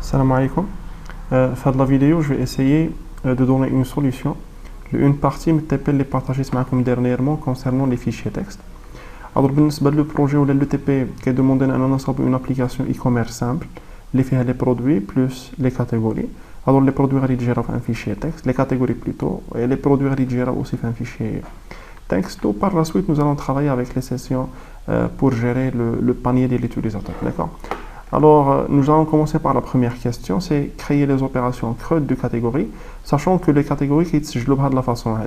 Salam alaikum. Dans la vidéo, je vais essayer de donner une solution. Une partie MTP les partager comme dernièrement concernant les fichiers texte. Alors, le projet ou l'ETP qui demande une application e-commerce simple, les produits plus les catégories. Alors, les produits rédigés un fichier texte, les catégories plutôt, et les produits rédigés aussi un fichier texte. Et par la suite, nous allons travailler avec les sessions pour gérer le panier de l'utilisateur. D'accord? Alors, nous allons commencer par la première question, c'est créer les opérations CRUD de catégorie, sachant que les catégories qui se jouent de la façon à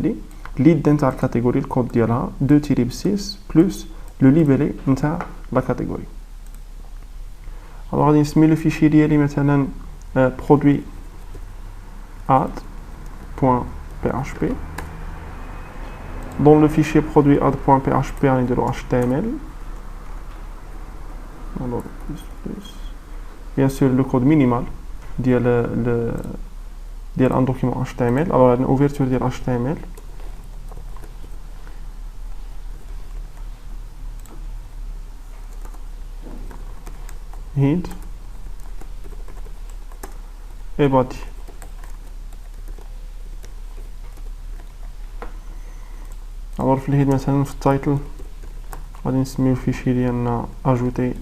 lead d'inter catégorie, le code d'IALA, 2-6 plus le libellé d'inter la catégorie. Alors, on met le fichier d'IALA maintenant produit add.php. Dans le fichier produit add.php, on a de l'HTML. Alors, bien sûr le code minimal ديال un document HTML. Alors une ouverture de HTML, head et body. alors في الهيد مثلا في التايتل غادي نسميو الفيشي ديالنا ajouter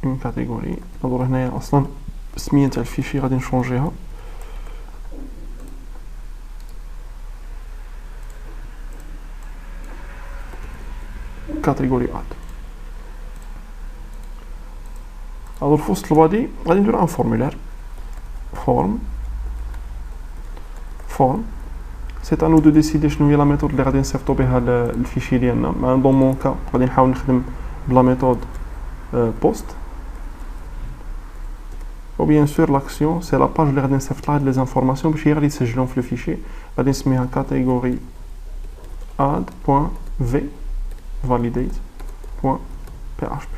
une catégorie. Alors هنايا اصلا السميه تاع الفيشي غادي نشونجيها catégorie add. alors في وسط البادي غادي ندير ان فورمulaire form. C'est à nous de décider شنو هي لا ميثود اللي غادي نصيفطو بها الفيشي ديالنا. dans mon cas غادي نحاول نخدم بلا ميثود post. ou bien sûr l'action c'est la page اللي غادي نصيفط لها les informations باش هي غادي تسجلهم في الفيشي. غادي نسميها catégorie add.v validate.php.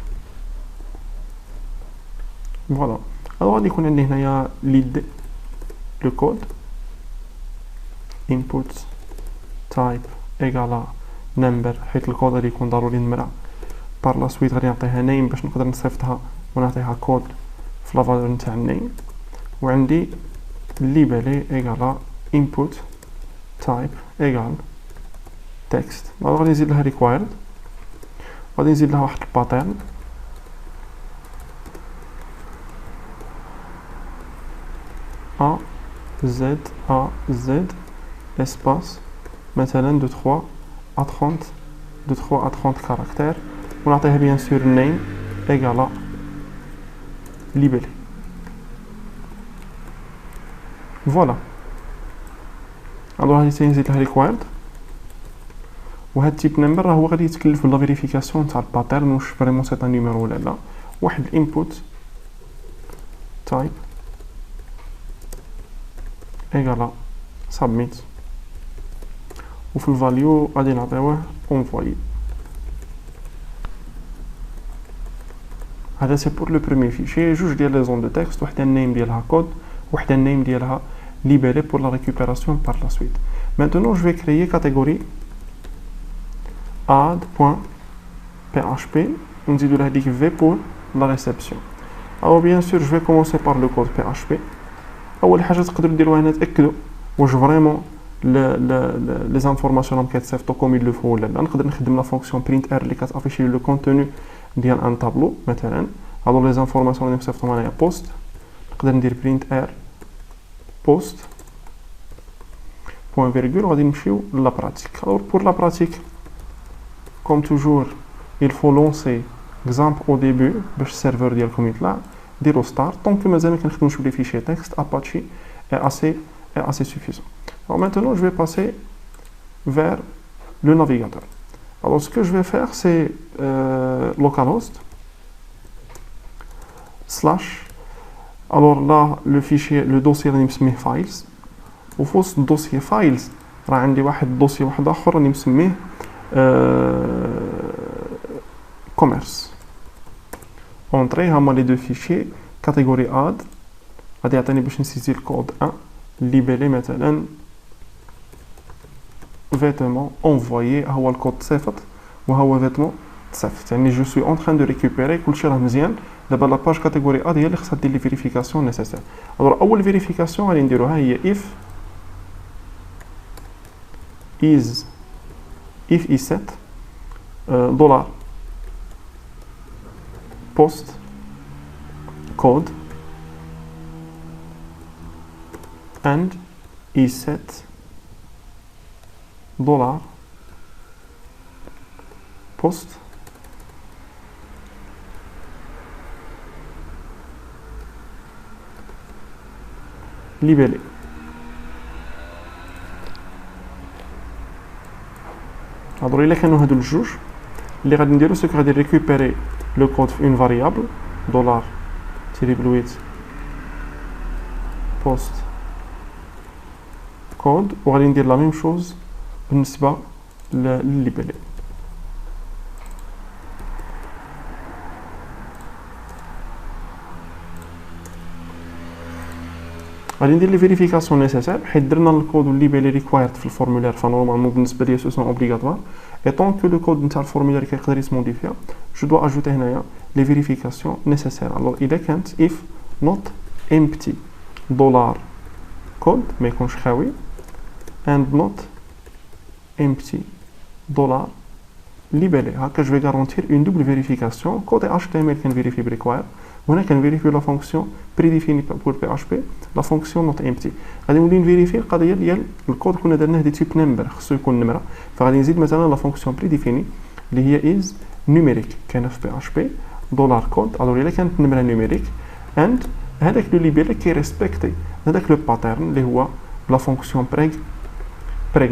voilà. alors غادي يكون عندي هنايا lead le code input type égale number حيت الكود غادي يكون ضروري نمرة. par la suite غادي نعطيها name باش نقدر نصيفطها ونعطيها كود في لا فالور نتاع النيم. وعندي libellé égale input type égale text. غادي نزيد لها required, غادي نزيد لها واحد الباترن A Z espace مثلا de 3 à 30 caractères. ونعطيها bien sûr name égale libellé. voilà. alors هادي تنزيد لها required. وهاد type number راه هو غادي يتكلف بلا فيريفيكاسيون تاع الباترن واش فريمون سيت ان نيميرو ولا لا. واحد input type égale submit. وفي الفاليو غادي نعطيوه envoyer. هذا سي بور لو بروميير فيشي. جوج ديال لي زون دو تكست، وحده النيم ديالها كود وحده النيم ديالها libellé pour la récupération par la suite. maintenant je vais créer catégorie add.php. ونزيدو لها ديك v pour la réception. alors bien sûr je vais commencer par le code php. اول حاجه تقدروا ديروها هنا تاكدوا واش فريمون لي زانفورماسيون راهم كيتصيفطوا كوم il le faut ولا لا. نقدر نخدم لا فونكسيون printr اللي كتافيشي لو كونتوني ديال ان طابلو مثلا. alors لي زانفورماسيون اللي مصيفطهم هنايا post. نقدر ندير printr post point virgule. غادي نمشيو لا براتيك. alors pour la pratique comme toujours il faut lancer exemple au début باش السيرفر ديالكم يطلع. ديروا start. طونك مازال ما كنخدموش بلي فيشي تكست apache est assez suffisant. alors maintenant je vais passer vers le navigateur. alors ce que je vais faire c'est localhost slash. alors là le fichier le dossier راني مسميه files. وفي وسط الدوسيي files راه عندي واحد الدوسيي واحد اخر راني مسميه commerce. entrée هما لي دو فيشي catégorie add غادي يعطيني باش نسيتي الكود 1 libellé مثلا vêtement envoyé. هو الكود صيفط وهو vêtement je suis en train de récupérer كل شيء راه مزيان دابا لا باج كاتيجوري A ديال اللي خصها دير لي فيريفيكاسيون نيسيسير alors اول فيريفيكاسيون غادي نديروها هي if is set dollar post code and is set dollar post libellé. Alors il y a هادو الجوج اللي غادي نديرو سو غادي ريكوبيري لو كود في اون فاريابل دولار تيري بلويت بوست كود وغادي ندير لا ميم شوز بالنسبه للليبلي. غادي ندير لي فيريفيكاسيون نيسيسير حيت درنا الكود والليبلي ريكوايرد في الفورمولير فنورمالمون بالنسبه ليا سو سون اوبليغاتوار اي طون كو لو كود نتاع الفورمولير كيقدر يتموديفيا جو دو اجوتي هنايا لي فيريفيكاسيون نيسيسير. الوغ اذا كانت if not empty دولار كود ما يكونش خاوي and not empty دولار libellé هكا جو في غارونتير اون دوبل فيريفيكاسيون كودي HTML كنفيريفي بريكواير وهنا كنفيريفي لا فونكسيون بريديفيني بور PHP لا فونكسيون نوت امبتي غادي نولي نفيريفي القضيه ديال الكود كنا درناه دي تيب نمبر خصو يكون نمره فغادي نزيد مثلا لا فونكسيون بريديفيني اللي هي از نيميريك كاينه في PHP دولار كود الوغ الا كانت نمره نيميريك اند هذاك لو ليبيلي كيريسبكتي هذاك لو باترن اللي هو لا فونكسيون بريغ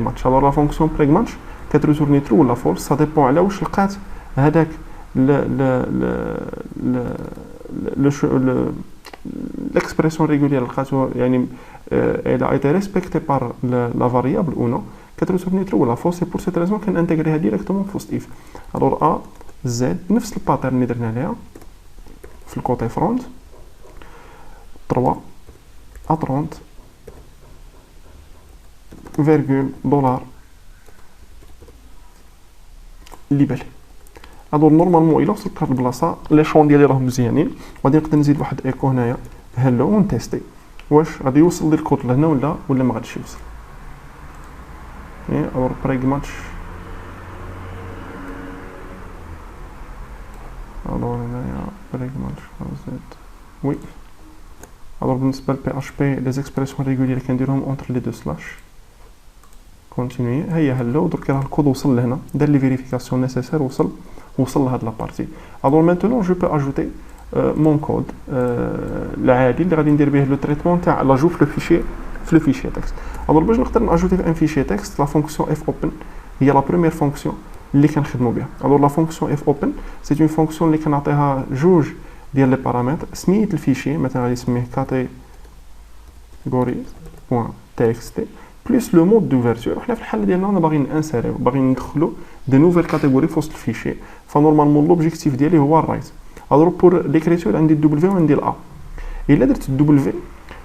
ماتش. الوغ لا فونكسيون بريغ ماتش كتريتورني ترو ولا فولس سا ديبون على واش لقات هذاك l'expression régulière elle a été respectée par la variable ou non كترسمني true ولا false et pour cette raison كنintégrer directement في if. alors A Z نفس الباترن اللي درنا عليها في الكوتي فرونت 3 à 30 virgule dollar libellé. alors نورمالمون الا وصلت لهاد البلاصه لي شون ديالي راهم مزيانين غادي نقدر نزيد واحد ايكو هنايا هلو ونتيستي واش غادي يوصل لي الكود لهنا ولا ما غاديش يوصل. اور بريغ ماتش alors هنايا بريغ ماتش زد وي. alors بالنسبه لبي اش بي لي زيكسبريسيون ريغولير كنديرهم اونتر لي دو سلاش كونتينيي هي هلو درك راه الكود وصل لهنا دار لي فيريفيكاسيون نيسيسير وصل لهاد لا بارتي. alors maintenant je peux ajouter mon code العادي اللي غادي ندير به لو تريتمون تاع لاجو في لو فيشي تكست. alors باش نقدر ناجوتي في ان فيشي تكست لا فونكسيون اف اوبن هي لا بروميير فونكسيون اللي كنخدموا بها. alors لا فونكسيون اف اوبن سي اون فونكسيون اللي كنعطيها جوج ديال لي بارامتر سميت الفيشي مثلا غادي نسميه category.txt بلس لو مود دوفيرتور. حنا في الحاله ديالنا انا باغي نانسيريو باغي ندخلو دي نوفيل كاتيجوري في وسط الفيشي فنورمالمون لوبجيكتيف ديالي هو الرايت. الوغ بور ليكريتور عندي الدبليو وعندي الا الا درت الدبليو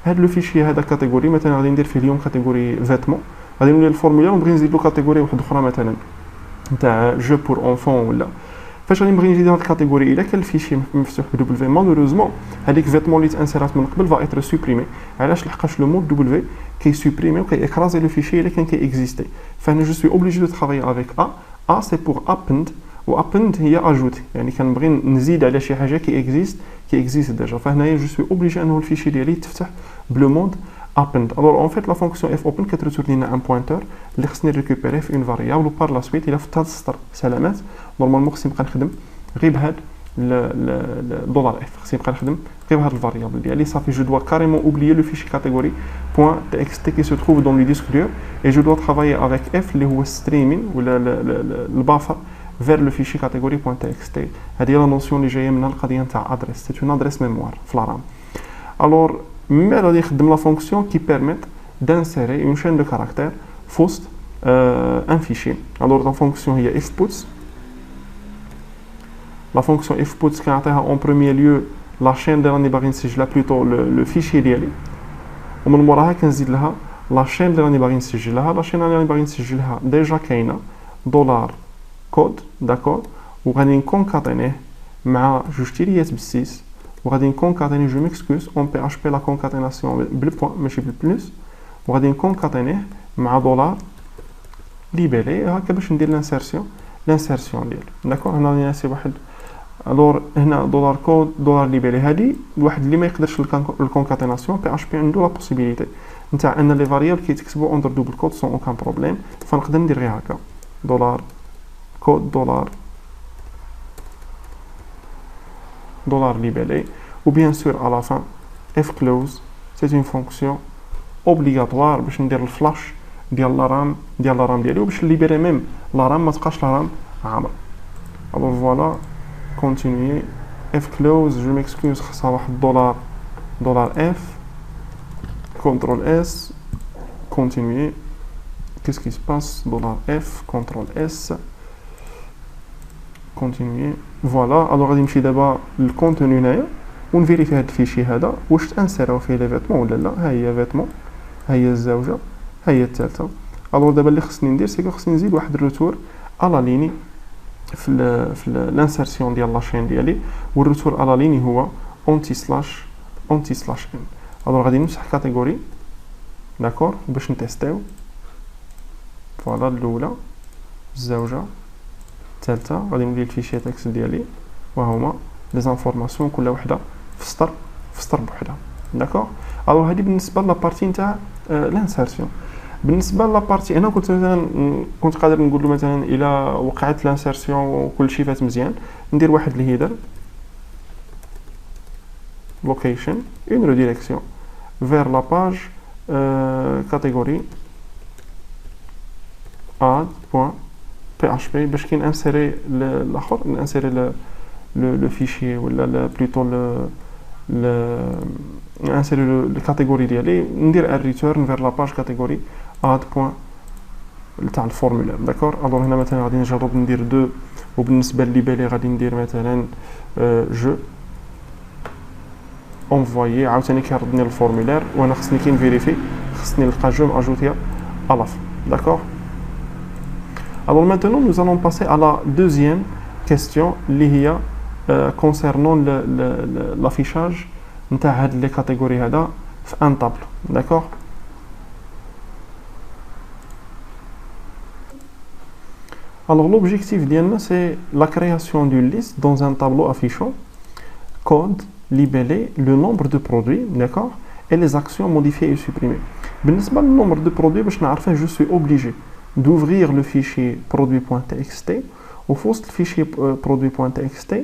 هاد لو فيشي هذا كاتيجوري مثلا غادي ندير فيه اليوم كاتيجوري فيتمون غادي نولي الفورمولا ونبغي نزيد له كاتيجوري واحده اخرى مثلا نتاع جو بور اونفون ولا فاش غادي نبغي نزيد هاد الكاتيجوري الا كان الفيشي مفتوح بدبليو مالوروزمون هذيك فيتمون اللي تانسيرات من قبل فا ايتر سوبريمي علاش لحقاش لو مود دبليو كي سوبريمي وكي اكرازي لو فيشي الا كان كي اكزيستي. فانا جو سوي اوبليجي دو ترافايي افيك ا سي بور ابند و ابند هي اجوتي يعني كنبغي نزيد على شي حاجه كي اكزيست ديجا فهنايا جو سوي اوبليجي انه الفيشي ديالي يتفتح بلو مود append. alors en fait la fonction f open كتريتورني لنا ان بوينتور اللي خصني ريكوبيريه في اون فاريابل و بار لا سويت الا فتحت السطر سلامات نورمالمون خصني نبقى نخدم غير بهاد $f خصني نبقى نخدم غير بهاد الفاريابل ديالي صافي جو دوا كاريمون اوبليي لو فيشي كاتيجوري .txt qui se trouve dans le disque dur et je dois travailler avec f اللي هو streaming ولا البافر vers le fichier catégorie.txt. هذه هي لا نوسيون اللي جايه من القضيه نتاع ادريس سي اون ادريس ميموار في الرام. alors من بعد غادي نخدم لا فونكسيون كي بيرميت دانسيري اون شين دو كاركتير فوسط ان فيشي. alors la fonction هي if puts la fonction if puts كنعطيها en premier lieu لا شين اللي راني باغي نسجلها بلوتو لو فيشي ديالي ومن موراها كنزيد لها لا شين اللي راني باغي نسجلها. لا شين اللي راني باغي نسجلها ديجا كاينه دولار كود داكور وغادي نكونكاتينيه مع جوج تيريات بالسيس وغادي نكونكاتيني جو ميكسكوز اون بي اش بي لا كونكاتيناسيون بالبوان ماشي بالبلوس وغادي نكونكاتينيه مع دولار ليبيلي هكا باش ندير لانسيرسيون ديالو داكور. هنا غادي نسي واحد الور هنا دولار كود دولار ليبيلي هادي الواحد اللي ما يقدرش الكونكاتيناسيون بي اش بي عنده لا بوسيبيليتي نتاع ان لي فاريابل كيتكتبوا اندر دوبل كود سون اوكان بروبليم فنقدر ندير غير هكا دولار كود دولار libellé ou bien sûr à la fin f close c'est une fonction obligatoire باش ندير الفلاش ديال لا رام ديالي وباش ليبيري ميم لا رام ما تبقاش لا رام عامره. alors voilà continuer f close je m'excuse خصها واحد دولار f contrôle s continuer qu'est-ce qui se passe dollar f contrôle s continuer voilà. alors غادي نمشي دابا للكونتوني هنايا ونفيريفي هاد الفيشي هذا واش تانسيرو فيه لي فيتمون ولا لا. ها هي فيتمون ها هي الزوجه ها هي الثالثه. الوغ دابا اللي خصني ندير سي خصني نزيد واحد الروتور الا ليني في لانسيرسيون ديال لاشين ديالي والروتور الا ليني هو اونتي سلاش ان. الوغ غادي نمسح كاتيجوري داكور باش نتيستيو فوالا الاولى الزوجه الثالثه غادي ندير الفيشي تكست ديالي وهما لي زانفورماسيون كل وحده في سطر بوحدها داكور. الوغ هادي بالنسبه لابارتي نتاع لانسيرسيون. بالنسبه لابارتي هنا كنت قادر نقول له مثلا الى وقعت لانسيرسيون وكل شيء فات مزيان ندير واحد الهيدر لوكيشن اون ريديريكسيون فير لا باج كاتيجوري add.php باش كي نانسيري الاخر نانسيري لو فيشي ولا بلوتو نانسيري الكاتيجوري ديالي ندير ان ريتورن فير لا باج كاتيجوري add. تاع الفورمولير داكور. الوغ هنا مثلا غادي نجرب ندير دو وبالنسبه لليبيلي غادي ندير مثلا جو انفويي عاوتاني كيردني الفورمولير وانا خصني كي نفيريفي خصني نلقى جو اجوتيها الاف داكور. Alors maintenant, nous allons passer à la deuxième question اللي هي concernant l'affichage نتاع هاد لي كاتيجوري هذا في ان طابلو داكور. Alors l'objectif ديالنا c'est la création d'une liste dans un tableau affichant code libellé le nombre de produits d'accord et les actions modifiées et supprimées. بالنسبة للنمبر دو برودوي باش نعرفه je suis obligé d'ouvrir le fichier produit.txt وفي وسط الفيشي produit.txt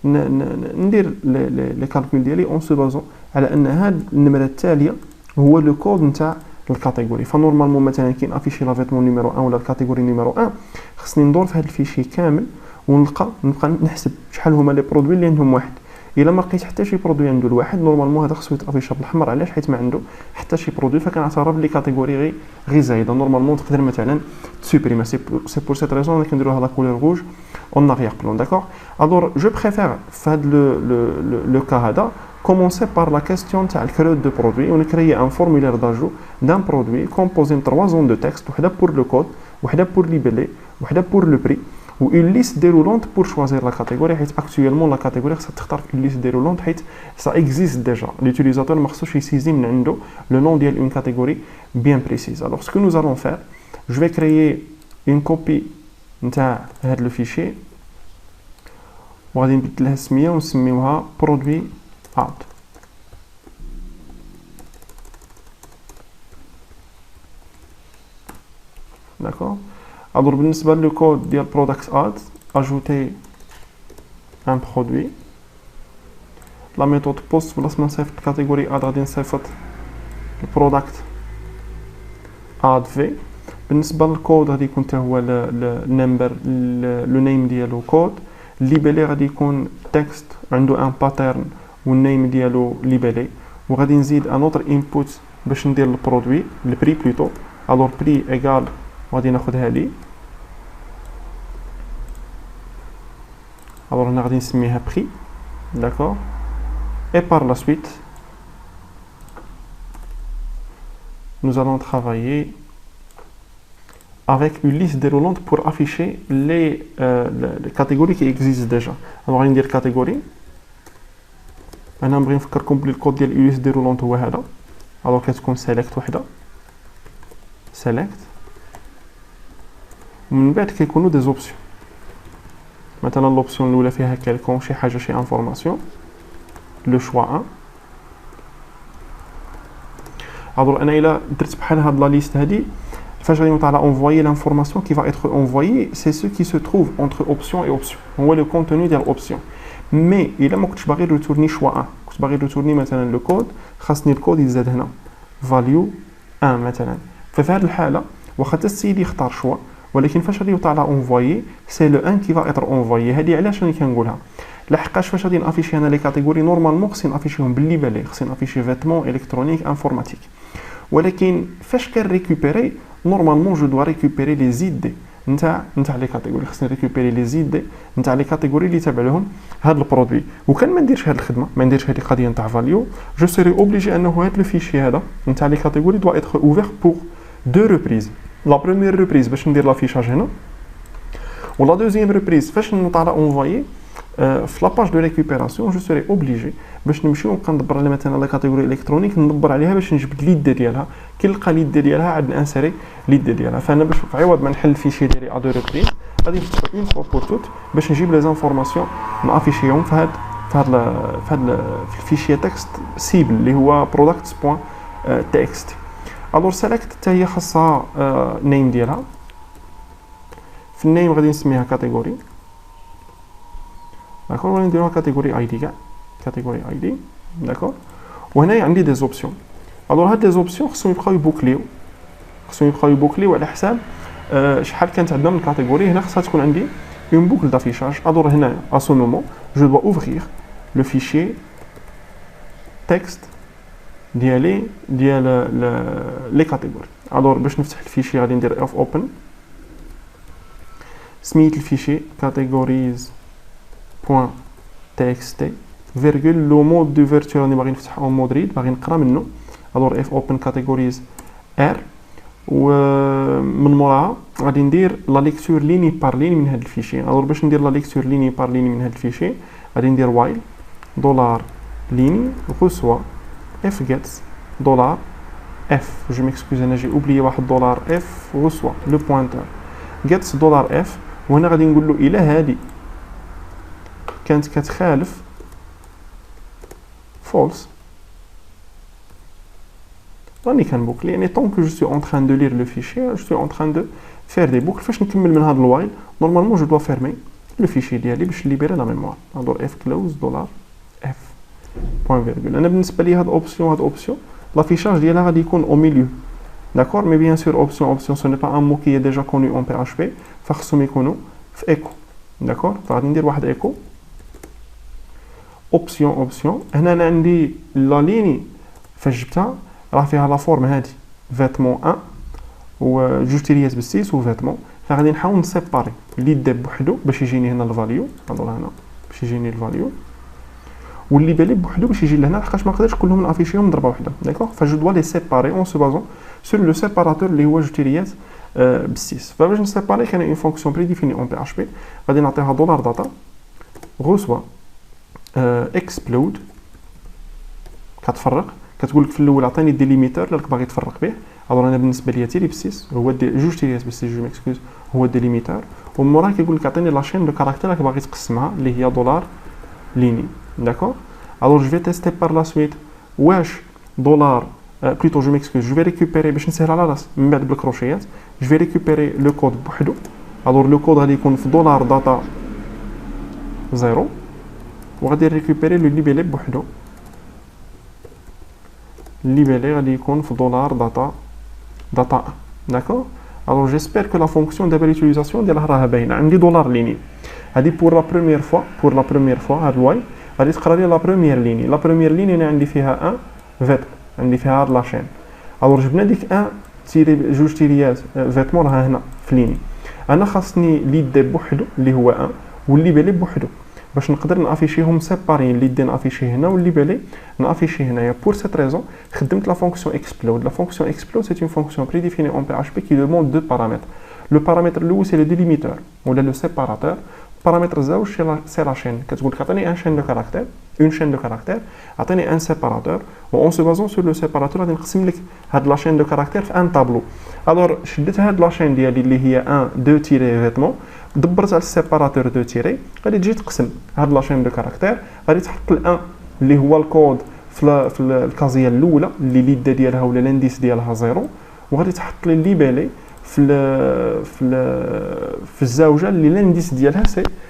ندير لي كالكول ديالي اون سو بازون على ان هاد النمره التاليه هو لو كود نتاع الكاتيجوري. فنورمالمون مثلا كي نافيشي لا فيتمون نيميرو 1 ولا الكاتيجوري نيميرو 1 خصني ندور في هاد الفيشي كامل ونبقى نحسب شحال هما لي برودوي اللي عندهم واحد. الا ما لقيت حتى شي برودوي عنده الواحد نورمالمون هذا خصو يتافيشا بالاحمر علاش حيت ما عنده حتى شي برودوي فكنعتبر لي كاتيجوري غير زايده نورمالمون تقدر مثلا تسوبريمي سي بور سيت ريزون كنديروها لا كولور روج اون اريير بلون داكور. الور جو بريفير في هذا لو كا هذا commencer par la question تاع الكرود دو برودوي ونكريي ان فورمولير داجو دان برودوي كومبوزين 3 زون دو تكست وحده بور لو كود وحده بور ليبيلي وحده بور لو بري ou une liste déroulante pour choisir la catégorie. Actuellement, la catégorie, ça تختار une liste déroulante, ça existe déjà. L'utilisateur ne peut saisir le nom d'une catégorie bien précise. Alors, ce que nous allons faire, je vais créer une copie de le fichier. On va dire produit add. D'accord? Alors, بالنسبة le code ديال product add, ajouter un produit. La méthode post بلاص ما نصيفط catégorie add غادي نصيفط product add v. بالنسبة للكود غادي يكون حتى هو النمبر لو نيم ديالو كود. الليبيلي غادي يكون تكست عنده ان باترن والنيم ديالو ليبيلي وغادي نزيد ان اوتر انبوت باش ندير البرودوي البري بلوتو. الور بري ايغال غادي ناخذها لي. Alors on a un prix, d'accord. Et par la suite, nous allons travailler avec une liste déroulante pour afficher les catégories qui existent déjà. Alors, on va dire catégorie. أنا نبغي نفكركم بلي الكود ديال اليوس ديرولونت هو هذا. alors كتكون select وحده select ومن بعد كيكونوا دي زوبسيون. مثلا لوبسيون الاولى فيها كالكون شي حاجه شي انفورماسيون لو شوا 1. alors انا الا درت بحال هاد لا ليست هادي فاش غادي نطلع envoyer l'information qui va être envoyée c'est ce qui se trouve entre option et option هو le contenu ديال option. مي الا ما كنتش باغي ريتورني شوا 1 كنت باغي ريتورني مثلا لو كود خاصني الكود يزاد هنا فاليو 1 مثلا. ففي هذه الحاله واخا حتى السيد يختار شوا ولكن فاش غادي يطلع اونفويي سي لو 1 كي فا اتر اونفويي. هذه علاش راني كنقولها لحقاش فاش غادي نافيشي انا لي كاتيجوري نورمالمون خصني نافيشيهم باللي بالي خصني نافيشي فيتمون الكترونيك انفورماتيك. ولكن فاش كنريكوبيري نورمالمون جو دو ريكوبيري لي زيد نتاع لي كاتيجوري خصني ريكوبيري لي زيد نتاع لي كاتيجوري اللي تابع لهم هذا البرودوي. وكان ما نديرش هذه الخدمه ما نديرش هذه القضيه نتاع فاليو جو سيري اوبليجي انه هذا لو فيشي هذا نتاع لي كاتيجوري دو اتر اوفير بور دو ريبريز. لا بروميير ريبريز باش ندير لافيشاج هنا ولا دوزيام ريبريز فاش نطلع اونفويي في لاباج دو ريكوبيراسيون جو سيري اوبليجي باش نمشيو ونبقى ندبر على مثلا لا كاتيجوري الكترونيك ندبر عليها باش نجبد ليد ديالها كي نلقى ليد ديالها عاد نانسيري ليد ديالها. فانا باش في عوض ما نحل الفيشي ديالي ا دو ريبريز غادي نفتح اون فوا بور توت باش نجيب لي زانفورماسيون نافيشيهم في هاد الفيشي تكست سيبل اللي هو products.txt. الور سيليكت حتى هي خاصها نيم ديالها. في النيم غادي نسميها كاتيجوري داكور وغادي نديروها كاتيجوري اي دي كاع كاتيجوري اي دي داكور. وهنايا عندي دي زوبسيون. الور هاد لي زوبسيون خصهم يبقاو يبوكليو على حساب شحال كانت عندنا من كاتيجوري. هنا خصها تكون عندي اون بوكل دافيشاج. الور هنا ا سو مومون جو دو اوفرير لو فيشي تكست ديال لي كاتيجوري. الور باش نفتح الفيشي غادي ندير اف اوبن سميت الفيشي categories.txt فيرغول لو مود دو فيرتو راني باغي نفتح اون مود ريد باغي نقرا منه. الور اف اوبن categories ار ومن موراها غادي ندير لا ليكتور ليني بار لين من هذا الفيشي. الور باش ندير لا ليكتور ليني بار لين من هذا الفيشي غادي ندير وايل دولار ليني غوسوا اف جيتس دولار اف جو ميكسكوز انا جي اوبليي واحد دولار اف غوسوا لو بوينتر جيتس دولار اف. وهنا غادي نقول له الى هذه كانت كتخالف فولس راني كنبوكلي يعني طونك جو سوي اون تران دو لير لو فيشي جو سوي اون تران دو فير دي بوكل. فاش نكمل من هذا الوايل نورمالمون جو دو فيرمي لو فيشي ديالي باش ليبيري لا ميموار. ندور اف كلوز دولار اف بوين فيرغول. انا بالنسبه لي هاد اوبسيون لافيشاج ديالها غادي يكون او ميليو داكور. مي بيان سور اوبسيون سو ني با ان مو كي ديجا كونو اون بي اش بي فخصهم يكونوا في ايكو داكور. فغادي ندير واحد ايكو اوبسيون. هنا انا عندي لا ليني فاش جبتها راه فيها لا فورم هادي فيتمون 1 و جوج تيريات بالسيس و فيتمون. فغادي نحاول نسيباري اللي دي بوحدو باش يجيني هنا الفاليو. نضرب هنا باش يجيني الفاليو واللي بالي بوحدو باش يجي لهنا لحقاش ما نقدرش كلهم نافيشيهم ضربه وحده داكوغ. فجو دوا لي سيباري اون سو بازون سور لو سيباراتور اللي هو جوج تيريات بالسيس. فباش نسيباري كاين اون فونكسيون بري ديفيني اون بي اش بي غادي نعطيها دولار داتا غوسوا اكسبلود كتفرق كتقول لك في الاول عطيني ديليميتر اللي باغي تفرق به. الوغ انا بالنسبه ليا تيري بسيس هو جوج تيريات بالسيس جو ميكسكوز هو ديليميتر. ومن موراها كيقول لك عطيني لا شين دو كاركتير اللي باغي تقسمها اللي هي دولار ليني داكور. الوغ جو في تيستي بار لا سويت واش دولار بلوتو جو ميكسكوز جو في ريكوبيري باش نسهل على راس من بعد بالكروشيات جو في ريكوبيري لو كود بوحدو. الوغ لو كود غادي يكون في دولار داتا زيرو وغادي ريكوبيري لو ليبيلي بوحدو. الليبيلي غادي يكون في دولار داتا 1 داكور. الوغ جيسبر كو لا فونكسيون دابا ليوتيليزاسيون ديالها راها باينه. عندي دولار ليني هادي بور لا بروميير فوا هاد الواي غادي تقرا لي لا بروميير ليني. لا بروميير ليني انا عندي فيها 1 فيت عندي فيها هاد لاشين. الوغ جبنا ديك 1 تيري جوج تيريات فيتمون راها هنا في ليني. انا خاصني ليد دي بوحدو اللي هو 1 واللي بالي بوحدو باش نقدر نافيشيهم سيبارين اللي دي نافيشي هنا واللي بالي نافيشي هنايا. بور سيت ريزون خدمت لا فونكسيون اكسبلود. لا فونكسيون اكسبلود سي اون فونكسيون بريديفيني اون بي اش بي كي دوموند دو بارامتر. لو بارامتر الاول سي لو ديليميتور ولا لو سيباراتور. بارامتر زوج سي لا شين، كتقول لك عطيني ان شين دو كاركتير، اون شين دو كاركتير، عطيني ان سيباراتور، و اون سو بازون سور لو سيباراتور غادي نقسم لك هاد لا شين دو كاركتير في ان طابلو. الوغ شديت هاد لا شين ديالي اللي هي 1 2 تيري فيتمون، دبرت على السيباراتور 2 تيري، غادي تجي تقسم هاد لا شين دو كاركتير، غادي تحط ال1 اللي هو الكود في الكازيه الاولى اللي ليدا ديالها ولا الانديس ديالها زيرو، وغادي تحط لي الليبالي في الزاوجه اللي الانديس ديالها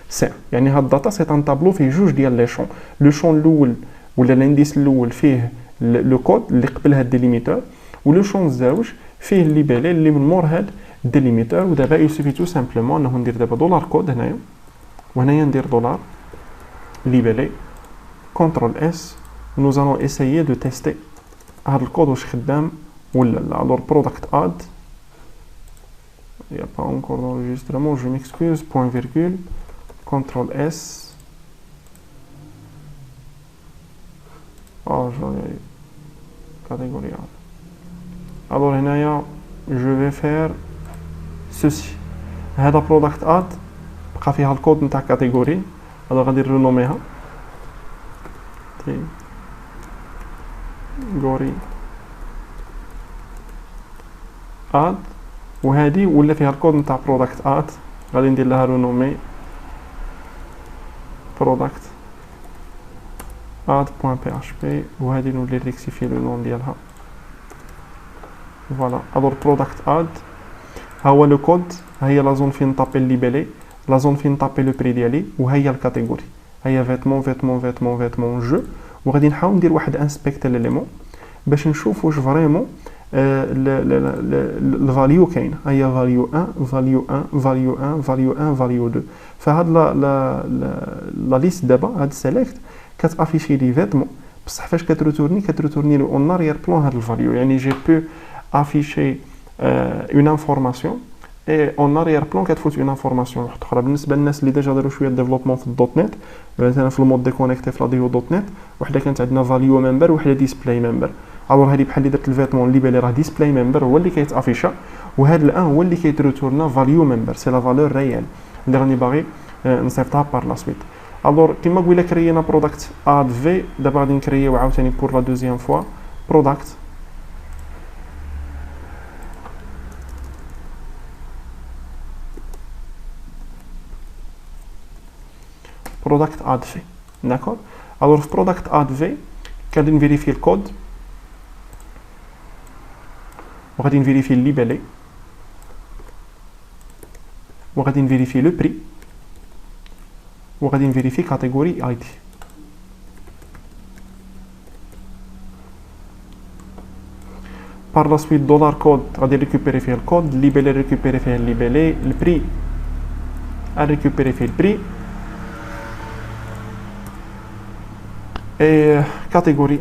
سي يعني هاد الداتا سي ان طابلو فيه جوج ديال لي شون. لو شون الاول ولا الانديس الاول فيه لو كود اللي قبل هاد ديليميتور، ولو شون الزاوج فيه الليبالي اللي من مور هاد ديليميتور. ودابا يسوفي تو سامبلومون انه ندير دابا دولار كود هنايا، وهنايا ندير دولار libellé, CTRL S, nous allons essayer de tester le code واش خدام ولا لا. Alors product add, il n'y a pas encore d'enregistrement, je m'excuse, point virgule, CTRL S. Catégorie add. Alors هنايا je vais faire ceci. هذا product add بقى فيها الكود نتاع catégorie. Alors غادي نرونوميها غوري اد، وهذه ولا فيها الكود نتاع برودكت اد، غادي ندير لها رونومي برودكت اد بوين بي اش بي، وهذه نولي ريكسيفي لو نون ديالها. فوالا الور برودكت اد ها هو لو كود، ها هي لا زون فين نطابي ليبيلي، لا زون فين نطابي لو بري ديالي، وها هي الكاتيجوري، ها هي فيتمون فيتمون فيتمون فيتمون جو. وغادي نحاول ندير واحد انسبكت ليليمون باش نشوف واش فريمون الفاليو كاين. ها هي فاليو 1 فاليو 1 فاليو 1 فاليو 1 فاليو 2. فهاد لا ليست دابا هاد السيليكت كتافيشي لي فيتمون، بصح فاش كتروتورني لو اون اريير بلون هاد الفاليو، يعني جي بو افيشي اون انفورماسيون اي اون اريير بلون كتفوت اون انفورماسيون واحده اخرى. بالنسبه للناس اللي ديجا داروا شويه ديفلوبمون في الدوت نت، مثلا في المود ديكونيكتي في راديو دوت نت، وحده كانت عندنا فاليو ممبر وحده ديسبلاي ممبر. الوغ هذه بحال اللي درت الفيتمون اللي بالي راه ديسبلاي ممبر هو اللي كيتافيشا، وهذا الان هو اللي كيتروتورنا فاليو ممبر، سي لا فالور ريال اللي راني باغي نصيفطها بار لا سويت. الوغ كيما قلنا كريينا برودكت اد في، دابا غادي نكرييو عاوتاني بور لا دوزيام فوا برودكت product add في. d'accord. alors في product add في غادي نفيريفي الكود، وغادي نفيريفي الليبالي، وغادي نفيريفي لو بري، وغادي نفيريفي كاتيجوري اي دي. بار لا سويت دولار كود غادي ريكوبيري فيه الكود، الليبالي ريكوبيري فيه الليبالي، البري ريكوبيري فيه البري، et catégorie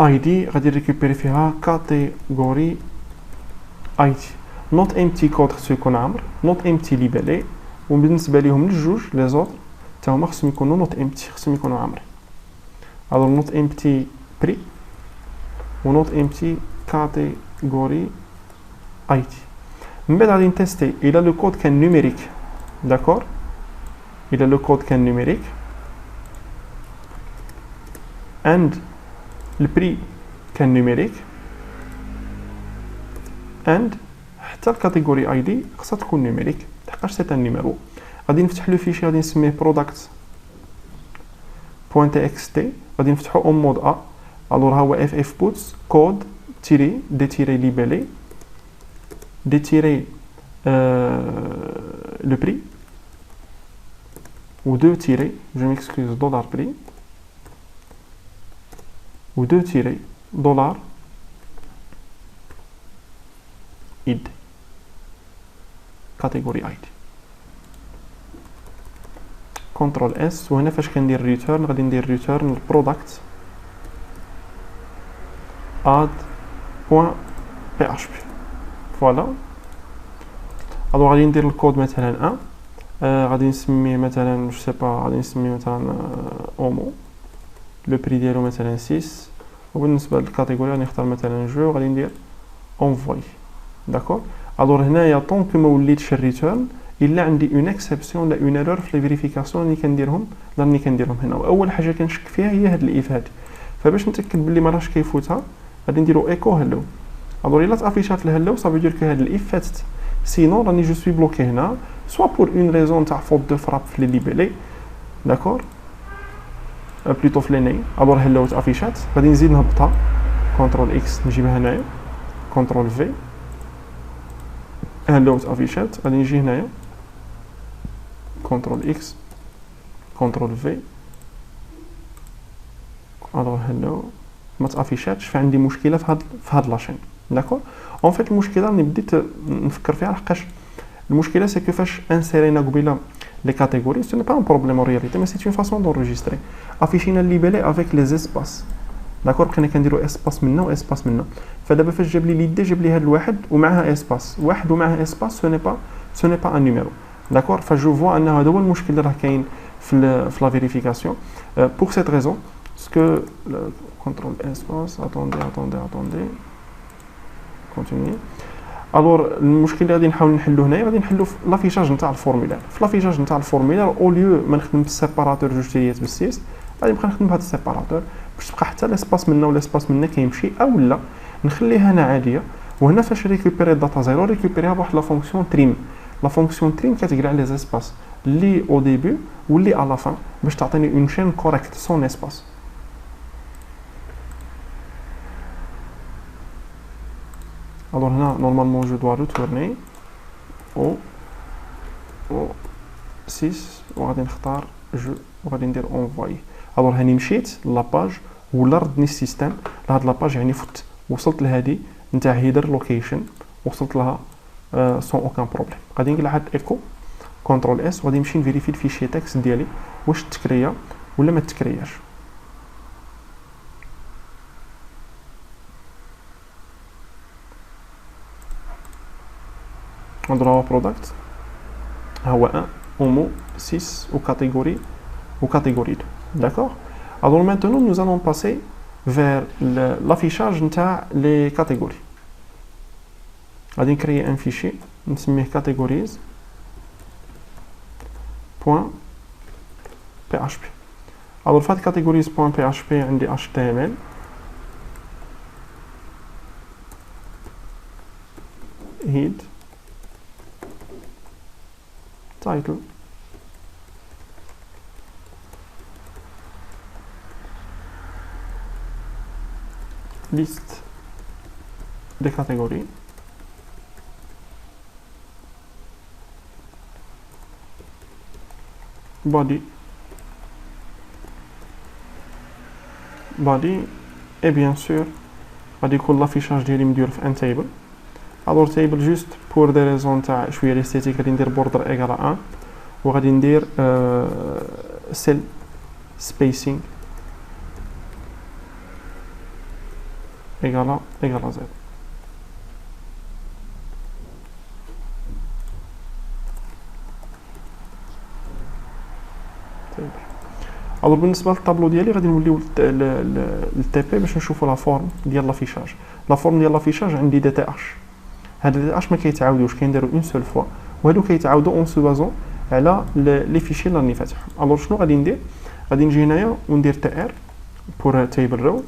ID غادي ريكوبيري فيها catégorie ID. not empty كود خصو يكون عامر، not empty ليبالي، وبالنسبه ليهم الجوج لي زوط حتى هما خصهم يكونوا not empty، خصهم يكونوا عامرين. alors not empty prix و not empty catégorie ID. من بعد غادي نتيستي الا لو كود كان نيميريك. داكور، الا لو كود كان نيميريك and البري كان نيميريك and حتى الكاتيجوري اي دي خصها تكون نيميريك لحقاش سي ان نيميرو. غادي نفتح لو فيشي غادي نسميه برودكت بوين تي اكس تي، غادي نفتحو اون مود ا. الور ها هو اف اف بوتس كود تيري دي تيري ليبالي دي تيري لو بري و دو تيري جو ميكسكوز دولار بري و دو تيري دولار ايد كاتيجوري اي دي. كنترول اس، وهنا فاش كندير ريتيرن غادي ندير ريتيرن البرودكت اد بوين بي اش بي. فوالا الوغ غادي ندير الكود مثلا غادي نسميه مثلا جو سي با، غادي نسميه مثلا اومو، لو بري ديالو مثلا 6، وبالنسبه للكاتيجوري غادي نختار مثلا جو، غادي ندير انفوي. داكور. الوغ هنايا طونك ما وليتش الريتيرن الا عندي اون اكسبسيون ولا اون ايرور في لي فيريفيكاسيون اللي كنديرهم هنا. واول حاجه كنشك فيها هي هاد الايف هادي. فباش نتاكد بلي ما راهش كيفوتها غادي نديرو ايكو هلو. الوغ الا تافيشات الهلو صافي دير كو هاد الايف فاتت، سينون راني جو سوي بلوكي هنا سوا بور اون ريزون تاع فوت دو فراب في لي ليبيلي داكور بلوتو في ليني. الوغ هلو تافيشات غادي نزيد نهبطها كونترول اكس نجيبها هنايا كونترول في هلو تافيشات غادي نجي هنايا كونترول اكس كونترول في. الوغ هلو ما تافيشاتش فعندي مشكله في هاد لاشين داكور. اون فيت المشكله راني بديت نفكر فيها لحقاش المشكله سي كيفاش انسيرينا قبيله لي كاتيجوري سو ني با ان بروبليم اون رياليتي مي سي اون فاصون دونجستري. افيشينا الليبيلي افيك لي زيسباس داكور، بقينا كنديرو اسباس منا واسباس منا. فدابا فاش جاب لي ليدي جاب لي هاد الواحد ومعها اسباس، واحد ومعها اسباس سو ني با ان نيميرو داكور. فجو فوا ان هذا هو المشكل اللي راه كاين في لا فيريفيكاسيون. بور سيت ريزون باسكو كونترول اسباس اتوندي كونتينيي. الوغ المشكل اللي غادي نحاول نحلو هنايا غادي نحلو في لافيشاج نتاع الفورمولير. في لافيشاج نتاع الفورمولير او ليو ما نخدم بالسيباراتور جوج تيات بالسيس غادي نبقى نخدم بهذا السيباراتور باش تبقى حتى لاسباس منا ولاسباس منا كيمشي، او لا نخليها هنا عاديه. وهنا فاش ريكوبيري الداتا زيرو ريكوبيريها بواحد لا فونكسيون تريم. لا فونكسيون تريم كتقلع لي زيسباس اللي او ديبي واللي على فان باش تعطيني اون شين كوريكت سون اسباس. Alors là, normalement, je dois retourner au 6 وغادي نختار جو وغادي ندير envoyer. alors هاني مشيت لاباج ولا ردني السيستم لهاد لاباج، يعني وصلت لهادي نتاع هيدر لوكيشن وصلت لها سون اوكان بروبليم. غادي نقلع هاد ايكو كنترول اس وغادي نمشي نفيريفي الفيشي تكست ديالي واش تكريا ولا ما تكرياش. نديرو هو برودكت هو 1 اومو 6 وكاتيجوري 2 d'accord. alors maintenant nous allons passer vers l'affichage نتاع les catégories. غادي نكري ان فيشي نسميه categories .php. alors فهاد categories .php عندي html head title liste des catégories body et bien sûr غادي يكون l'affichage ديالي مدير في un table. alors table juste pour des raisons تاع شويه ليستيتيك غادي ندير border égal à 1 وغادي ندير cell spacing égal à 0. alors بالنسبه للطابلو ديالي غادي نوليو للتي بي باش نشوفوا لا فورم ديال لافيشاج. لا فورم ديال لافيشاج عندي دي تي اش. هاد دي اش ما كيتعاودوش كينديروا اون سول فوا وهادو كيتعاودوا اون سو بازون على لي فيشي اللي راني فاتحهم. الوغ شنو غادي ندير؟ غادي نجي هنايا وندير تي ار بور تيبل رو.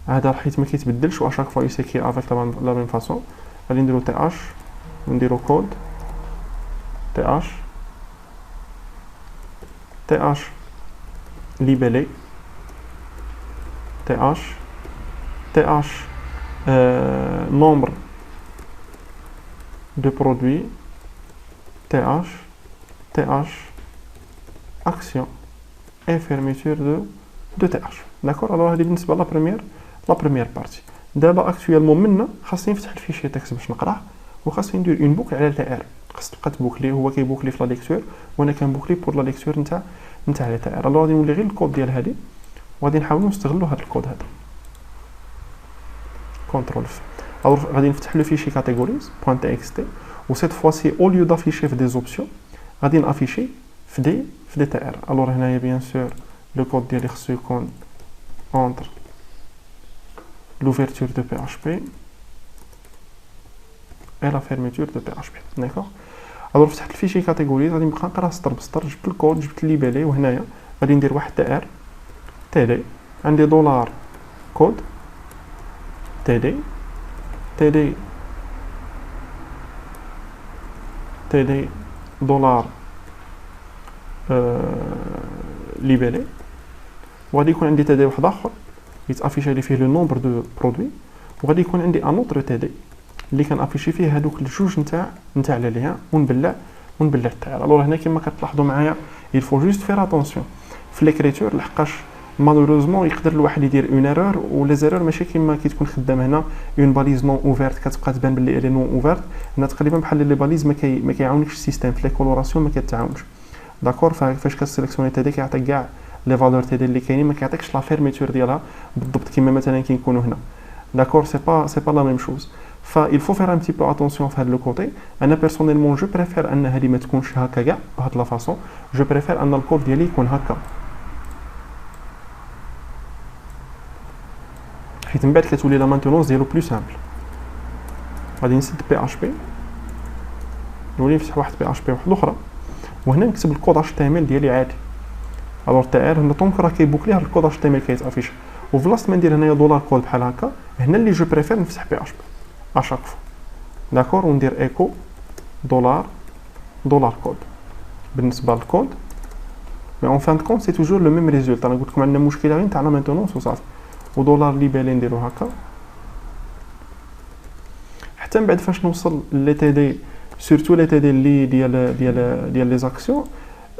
هذا حيت ما كيتبدلش واشاك فوا يسيكي افيك لا ميم فاصون. غادي نديرو تي اش ونديرو كود تي اش libellé th nombre de produits th action et fermeture de th. d'accord. alors هذه بالنسبه لا بروميير بارتي. دابا اكطويلمون منا خاصني نفتح الفيشي تكست باش نقراه وخاصني ندير اون بوكل على ال ار. خاص تبقى تبوكلي، هو كيبوكلي في لا ليكتور وانا كنبوكلي بور لا ليكتور نتاع لي تي ار. الوغ غادي نولي غير الكود ديال هادي وغادي نحاولوا نستغلوا هذا الكود هذا كنترول اف. الوغ غادي نفتح لو فيشي كاتيجوريز .txt و سيت فواسي او ليو دافيشي في دي زوبسيون غادي نافيشي في دي تي ار. الوغ هنايا بيان سور لو كود ديالي خصو يكون entre l'ouverture de PHP et la fermeture de PHP. D'accord. Alors فتحت الفيشي كاتيجوري غادي نبقى نقرا سطر بسطر جبت الكود جبت الليبالي وهنايا غادي ندير واحد تاع تي دي عندي دولار كود تي دي تي دي تي دي دولار ليبالي وغادي يكون عندي تي دي واحد اخر يتافيشي لي فيه لو نومبر دو برودوي وغادي يكون عندي ان اوتر تي دي اللي كنافيشي فيه هذوك الجوج نتاع ليها ونبلع التاعل. الوغ هنا كما كتلاحظوا معايا il faut juste faire attention في ليكريتور لحقاش مالوروزمون يقدر الواحد يدير اون ايرور ولا زيرور ماشي كيما كتكون خدام هنا اون باليز نون اوفيرت كتبقى تبان باللي لي نون اوفيرت هنا تقريبا بحال لي باليز ما كيعاونكش السيستم في لي كولوراسيون ما كتعاونش داكور. فاش كتسيليكسيوني تي دي كيعطيك كاع لي فالور تي دي اللي كاينين ما كيعطيكش لا فيرميتور ديالها بالضبط كيما مثلا كيكونوا هنا داكور. سي با لا ميم شوز. فil faut faire un petit peu attention في هذا لو كوتي. انا بيرسونيلمون جو بريفير ان هذه ما تكونش هكا كاع بهاد لا فاصون جو بريفير ان الكود ديالي يكون هكا حيت من بعد كتولي لا مانتونونس ديالو بلو سامبل. غادي نسد بي اش بي نولي نفتح واحد بي اش بي واحد اخرى وهنا نكتب الكود اش تي ام ال ديالي عادي. الوغ تاعر هنا طونك راه كيبوكلي الكود اش تي ام ال كيتافيش وفلاصه ما ندير هنايا دولار كود بحال هكا هنا اللي جو بريفير نفتح بي اش بي اشاك فوا داكور وندير ايكو دولار كود بالنسبه للكود مي اون فان كونت سي توجور لو ميم ريزولت. انا قلت لكم عندنا مشكله غير تاع لا مانتونونس وصافي ودولار ليبالي نديرو هكا حتى من بعد فاش نوصل لي تي دي سورتو لي تي دي اللي ديال لي زاكسيون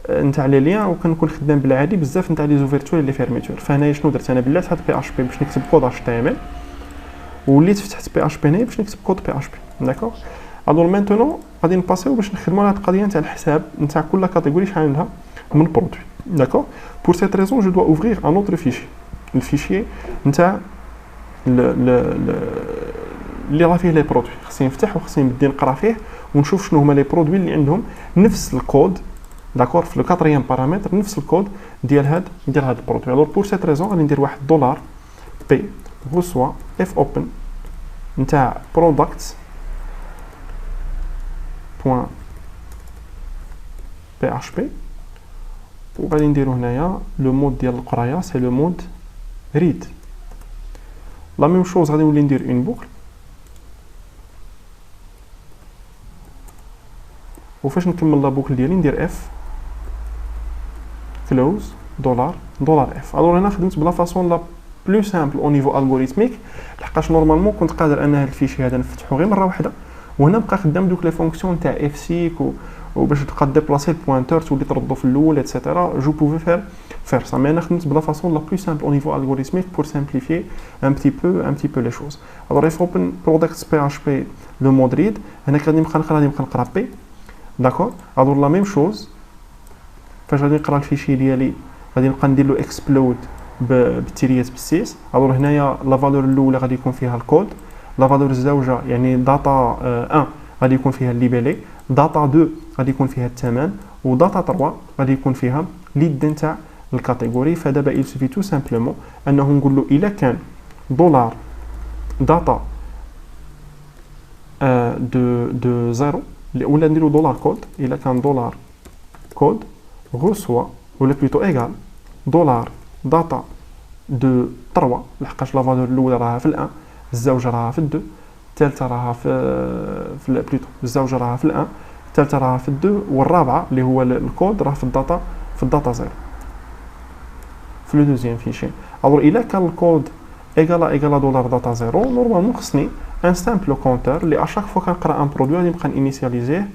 نتاع لي ليان وكنكون خدام بالعادي بزاف نتاع لي زوفيرتور لي فيرميتور. فهنايا شنو درت انا بلات هاد بي اش بي باش نكتب كود اش تي ام ال وليت فتحت بي اش بي هنا باش نكتب كود بي اش بي داكور. الوغ مانتونون غادي نباسيو باش نخدموا على هاد القضيه نتاع الحساب نتاع كل كاتيجوري شحال عندها من برودوي داكور. بور سيت ريزون جو دو اوفرير ان اوتر فيشي الفيشي نتاع اللي راه فيه لي برودوي خصني نفتح وخصني نبدي نقرا فيه ونشوف شنو هما لي برودوي اللي عندهم نفس الكود داكور في لو كاتريام بارامتر نفس الكود ديال هاد البرودوي. الوغ بور سيت ريزون غادي ندير واحد دولار بي reçoit اف اوبن نتاع برودكت بوين بي اش بي وغادي نديرو هنايا لو مود ديال القرايه سي لو مود ريد. لا ميم شوز غادي نولي ندير اون بوكل وفاش نكمل لا بوكل ديالي ندير اف كلوز دولار اف. الوغ هنا خدمت بلا فاصون لا بلو سامبل او نيفو الغوريثميك لحقاش نورمالمون كنت قادر ان هاد الفيشي هذا نفتحو غير مره واحده وهنا بقى خدام دوك لي فونكسيون تاع اف سيك وباش تبقى ديبلاسي البوينتور تولي تردو في الاول ايتترا جو بوفي فير سا. مي انا خدمت بلا فاصون لا بلو سامبل او نيفو الغوريثميك بور سامبليفي ان بتي بو لي شوز. الوغ اف اوبن برودكت بي اش بي لو مود ريد هنا غادي نبقى نقرا بي داكور. الوغ لا ميم شوز فاش غادي نقرا الفيشي ديالي غادي نبقى ندير له اكسبلود بالتيريات بالسيس. الوغ هنايا لا فالور الاولى غادي يكون فيها الكود لا فالور الزوجه يعني داتا 1 غادي يكون فيها الليبالي داتا 2 غادي يكون فيها الثمن وداتا 3 غادي يكون فيها ليد نتاع الكاتيجوري. فدابا il suffit tout simplement انه نقول له الا كان دولار داتا دو زيرو ولا نديرو دولار كود الا كان دولار كود reçoit ولا بلوتو ايغال دولار داتا دو 3 لحقاش لا فالور الاولى راها في الان الزوجه راها في الدو الثالثه راها في بلوتو الزوجه راها في الان الثالثه راها في الدو والرابعه اللي هو الكود راه في الداتا زيرو في لو دوزيام فيشي. الوغ الا كان الكود ايغالا دولار داتا زيرو نورمالمون خصني ان سامبل كونتور اللي اشاك فوا كنقرا ان برودوي غادي نبقى انيسياليزيه.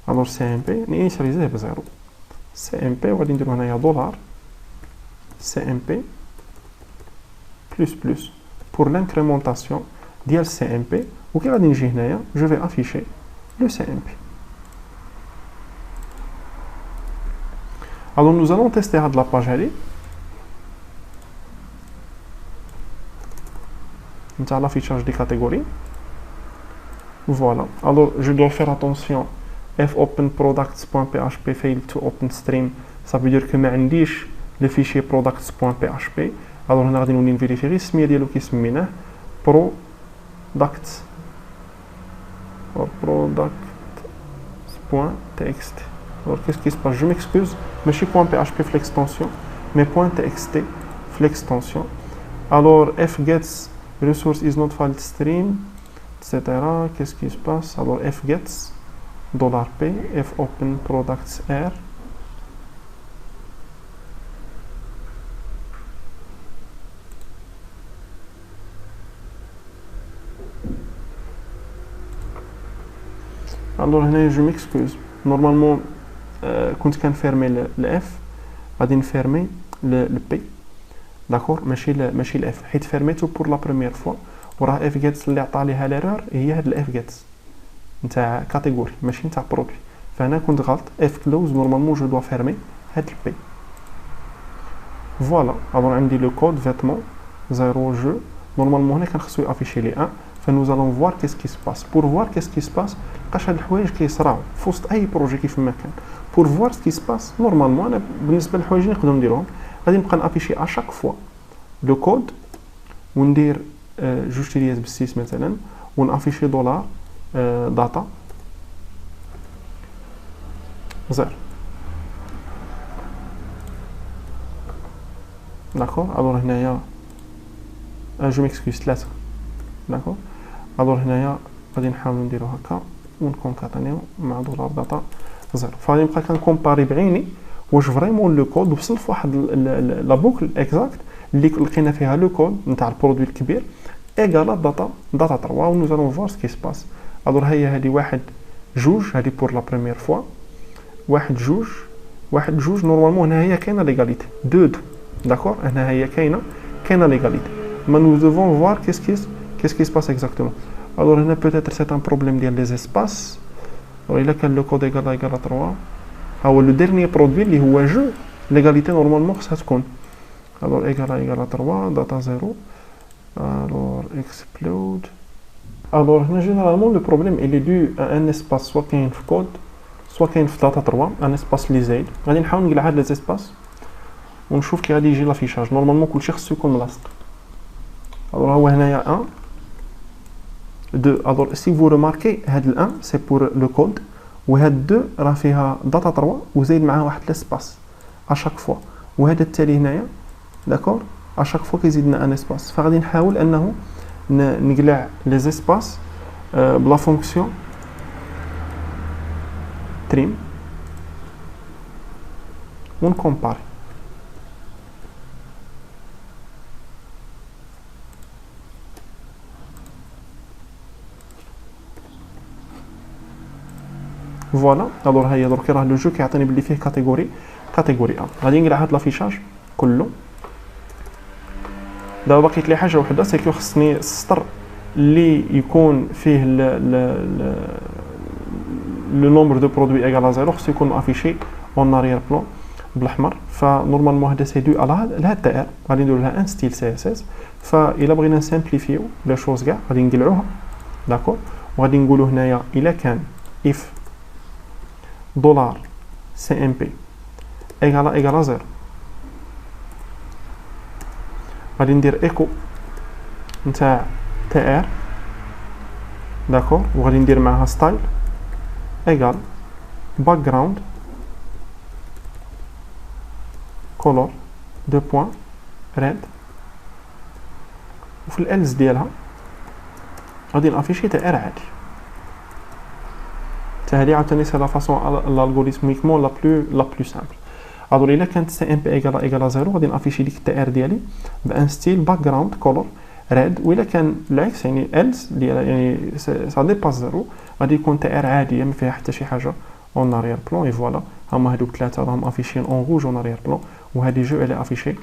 الوغ سي ام بي انيسياليزيه بزيرو سي ام بي وغادي نديرو هنايا دولار سي ام بي بلس بلس pour l'incrémentation ديال سي ام بي وكي غادي نجي هنايا جو في افيشي لو سي ام بي. alors nous allons tester هاد لاباج هادي نتاع l'affichage des catégories. Voilà. Alors je dois faire attention if open products.php failed to open stream ça veut dire que ما عنديش le fichier products.php. alors هنا غادي نولي نفيريفي غير السميه ديالو كي سميناه product Alors, product.txt. Alors, qu'est-ce qui se passe? Je m'excuse, mais je suis .php l'extension, mais .txt l'extension. Alors, fgets resource is not file stream, etc. Qu'est-ce qui se passe? Alors, fgets $p fopen products r. Alors, je m'excuse. Normalement, quand je fermer le F, je vais fermer le P. D'accord? ماشي le F. حيت fermé pour la première fois. وراه fgets اللي عطى ليها l'erreur هي هاد ال fgets نتاع catégorie ماشي نتاع produit. فهنا كنت غلط. F close normalement je dois fermer هاد ال P. Voilà. Alors عندي le code vêtement 0 jeu. Normalement هنا كان خصو afficher les 1. فنوز allons voir qu'est-ce qui se passe. Pour voir qu'est-ce qui se passe, لقاش هاد الحوايج كيصراو في وسط اي بروجي كيف ما كان. Pour voir ce qui se passe, normalement انا بالنسبه للحوايج اللي نقدر نديرهم غادي نبقى نافيشي ا شاك فوا لو كود وندير جوج تيريات بالسيس مثلا ونافيشي دولار داتا زير. داكور. الوغ هنايا جو ميكسكوز 3. داكور. الوغ هنايا غادي نحاولوا نديرو هكا ونكونكاتانيو مع دولار داتا زيرو. فغادي نبقى كنكومباري بعيني واش فريمون لو كود وصل فواحد لا بوكل اكزاكت اللي لقينا فيها لو كود نتاع البرودوي الكبير ايغال داتا 3 ونوز الون فوار سكي سباس. الوغ هي هادي واحد جوج هادي بور لا بروميير فوا واحد جوج نورمالمون هنا هي كاينه ليغاليتي دو داكور. هنا هي كاينه ليغاليتي ما نو ديفون فوار كيس se passe exactement. Alors هنا peut-être c'est un problème ديال لي اسباس. الا كان لو كود ايغال 3 هو لو ديرني برودوي اللي هو جو ليغاليتي نورمالمون خصها تكون. alors ايغال 3 داتا 0. alors explode. alors هنا جينيرالمون لو بروبليم اللي دو ان اسباس سوا كاين في كود سوا كاين في داتا 3 ان اسباس اللي زايد. غادي نحاول نقلع هاد لي اسباس ونشوف كي غادي يجي لافيشاج. نورمالمون كلشي خصو يكون ملاصق. alors هو هنايا 1 2. alors si vous remarquez هاد ال 1 c'est pour le code وهاد 2 راه فيها داتا 3 وزايد معاه واحد لاسباس اشاك فوا. وهذا التالي هنايا داكور اشاك فوا كيزيد لنا ان اسباس. فغادي نحاول انه نقلع لي زيسباس بلا فونكسيون تريم ونكومباري. فوالا. الوغ هيا درك راه لو جو كيعطيني بلي فيه كاتيجوري ا. غادي نقلع هاد لافيشاج كله. دابا بقيت لي حاجه وحده سي كو خصني السطر اللي يكون فيه لو نومبر دو برودوي ايغال 0 خصو يكون افيشي اون اريير بلون بالاحمر. فنورمالمون هذا سي دو على هاد التاء غادي ندير لها ان ستيل سي اس اس. فالا بغينا نسامبليفيو لي شوز كاع غادي نقلعوها داكور. وغادي نقولوا هنايا الا كان اف دولار سي ام بي ايغال 0 غادي ندير ايكو نتاع تي ار داكور. وغادي ندير معها ستايل ايغال باك جراوند كولور دو بوين ريد. وفي الالز ديالها غادي نافيشي تي ار عادي. هذه عاوتاني سي لا فاصون الالغوريثميكمون لا بلو سامبل. الوغ الا كانت سي ام بي ايغال 0 غادي نافيشي ديك التي ار ديالي بان ستيل باك جراوند كولور ريد. والا كان العكس يعني الز يعني سا ديباس 0 غادي يكون تي ار عاديه ما فيها حتى شي حاجه اون اريير بلون. اي فوالا هما هادوك ثلاثه راهم افيشين اون روج اون اريير بلون وهذه جو اللي افيشي